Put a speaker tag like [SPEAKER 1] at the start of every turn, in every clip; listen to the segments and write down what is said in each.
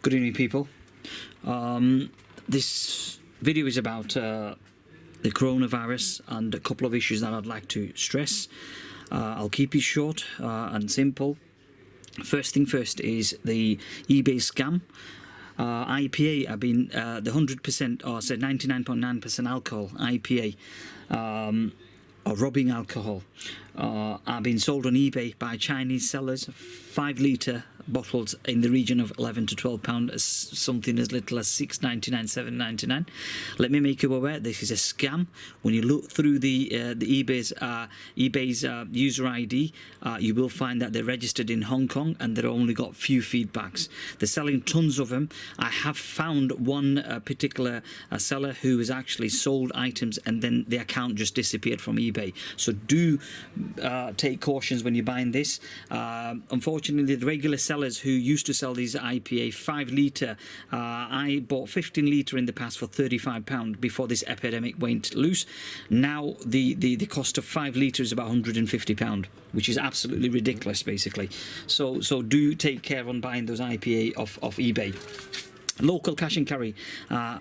[SPEAKER 1] Good evening, people. This video is about the coronavirus and a couple of issues that I'd like to stress. I'll keep it short and simple. First thing first is the eBay scam. IPA have been the 100% or say 99.9% alcohol IPA or robbing alcohol are being sold on eBay by Chinese sellers. 5-litre bottles in the region of £11 to £12, something as little as £6.99, £7.99. Let me make you aware, this is a scam. When you look through the eBay's user ID, you will find that they're registered in Hong Kong and they've only got few feedbacks. They're selling tons of them. I have found one particular seller who has actually sold items and then the account just disappeared from eBay. So do take cautions when you're buying this. Unfortunately, the regular sellers who used to sell these IPA 5-litre, I bought 15-litre in the past for £35 before this epidemic went loose. Now the cost of 5 litre is about £150, which is absolutely ridiculous, basically. So do take care on buying those IPA off eBay. Local cash and carry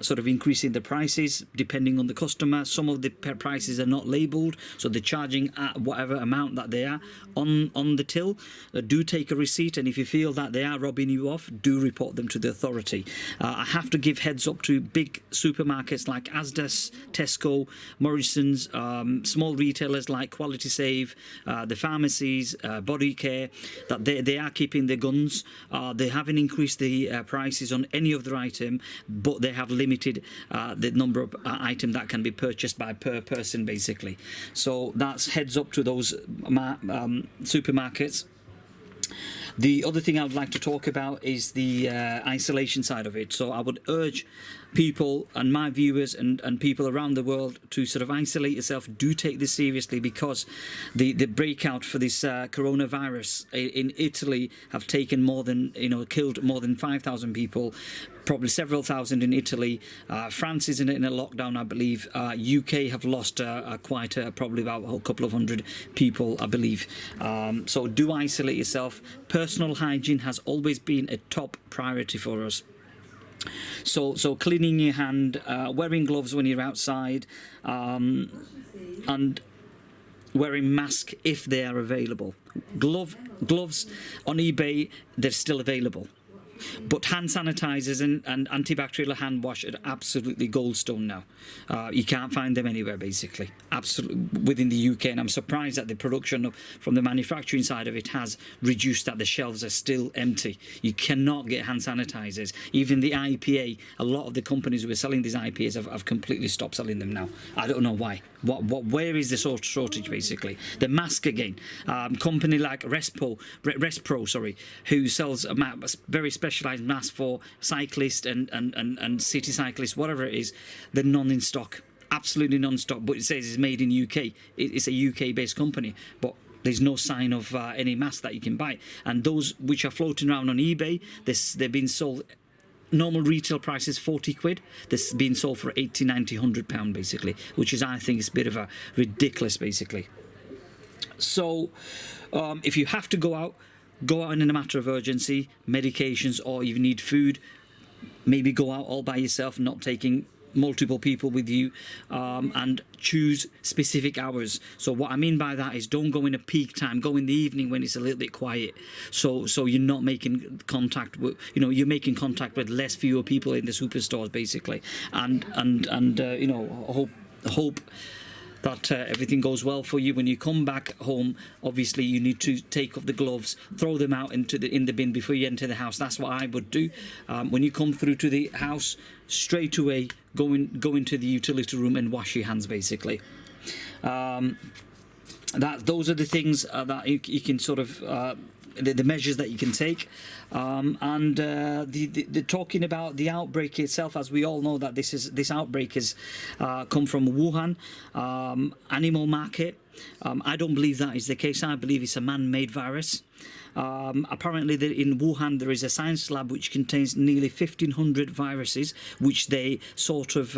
[SPEAKER 1] sort of increasing the prices depending on the customer. Some of the prices are not labelled, so they're charging at whatever amount that they are on the till. Do take a receipt, and if you feel that they are robbing you off, do report them to the authority. I have to give heads up to big supermarkets like Asda, Tesco, Morrison's, small retailers like Quality Save, the pharmacies, Body Care, that they are keeping their guns. They haven't increased the prices on any of their item, but they have limited the number of item that can be purchased by per person, basically. So that's heads up to those supermarkets. The other thing I would like to talk about is the isolation side of it. So I would urge people and my viewers and people around the world to sort of isolate yourself. Do take this seriously, because the breakout for this coronavirus in Italy have taken more than, killed more than 5,000 people, probably several thousand in Italy. France is in a lockdown, I believe. UK have lost probably about a couple of hundred people, I believe. So do isolate yourself. Personal hygiene has always been a top priority for us. So cleaning your hand, wearing gloves when you're outside, and wearing masks if they are available. Gloves on eBay, they're still available. But hand sanitizers and antibacterial hand wash are absolutely gold stone now. You can't find them anywhere, basically, absolutely within the UK. And I'm surprised that the production from the manufacturing side of it has reduced, that the shelves are still empty. You cannot get hand sanitizers. Even the IPA, a lot of the companies who are selling these IPAs have completely stopped selling them now. I don't know why. Where is the shortage, basically? The mask again. Company like Respro, who sells a very specialised mask for cyclists and city cyclists, whatever it is, they're non in stock, absolutely non-stock. But it says it's made in UK. It's a UK-based company, but there's no sign of any mask that you can buy. And those which are floating around on eBay, they've been sold. Normal retail price is 40 quid. This is being sold for 80, 90, £100, basically, which is, I think, is a bit of a ridiculous, basically. So if you have to go out in a matter of urgency, medications, or you need food, maybe go out all by yourself, not taking multiple people with you, and choose specific hours. So what I mean by that is, don't go in a peak time, go in the evening when it's a little bit quiet, so you're not making contact with, you're making contact with fewer people in the superstores, basically, and hope that everything goes well for you. When you come back home, obviously you need to take off the gloves, throw them out in the bin before you enter the house. That's what I would do. When you come through to the house, straight away go into the utility room and wash your hands, basically. Those are the things that you can sort of the measures that you can take, and the talking about the outbreak itself, as we all know that this outbreak has come from Wuhan animal market. I don't believe that is the case. I believe it's a man-made virus. Apparently, in Wuhan, there is a science lab which contains nearly 1,500 viruses, which they sort of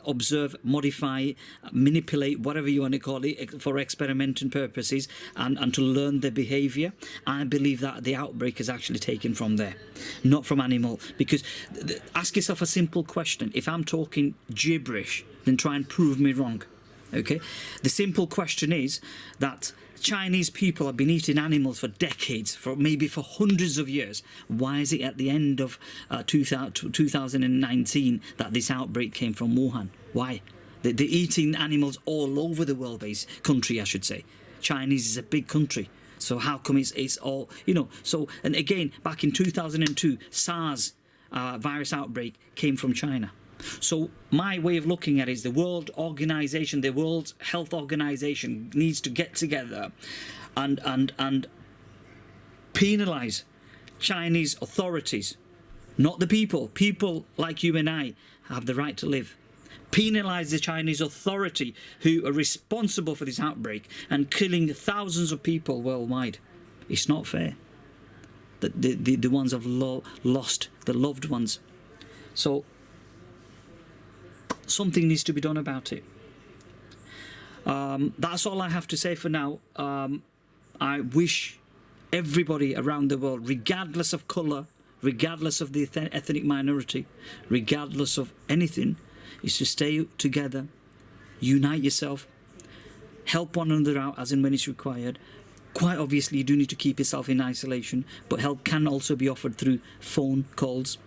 [SPEAKER 1] observe, modify, manipulate, whatever you want to call it, for experimental purposes and to learn their behaviour. I believe that the outbreak is actually taken from there, not from animal. Because ask yourself a simple question: if I'm talking gibberish, then try and prove me wrong. Okay, the simple question is that Chinese people have been eating animals for decades, maybe for hundreds of years. Why is it at the end of 2019 that this outbreak came from Wuhan? Why? They're eating animals all over the world, country, I should say. Chinese is a big country. So how come it's all, so, and again, back in 2002, SARS virus outbreak came from China. So my way of looking at it is the World Health Organization needs to get together and penalize Chinese authorities, not the people. People like you and I have the right to live. Penalize the Chinese authority who are responsible for this outbreak and killing thousands of people worldwide. It's not fair. The ones have lost the loved ones. So something needs to be done about it. That's all I have to say for now. I wish everybody around the world, regardless of colour, regardless of the ethnic minority, regardless of anything, is to stay together, unite yourself, help one another out as and when it's required. Quite obviously, you do need to keep yourself in isolation, but help can also be offered through phone calls.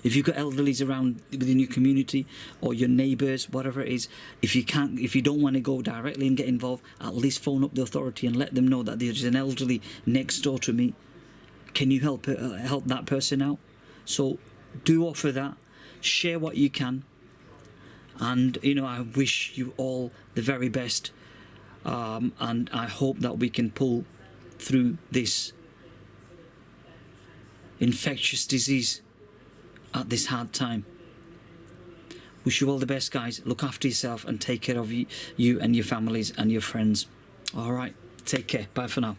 [SPEAKER 1] If you've got elderlies around within your community or your neighbours, whatever it is, if you don't want to go directly and get involved, at least phone up the authority and let them know that there's an elderly next door to me. Can you help that person out? So do offer that. Share what you can. And, I wish you all the very best. And I hope that we can pull through this infectious disease at this hard time. Wish you all the best, guys. Look after yourself and take care of you and your families and your friends. All right, take care. Bye for now.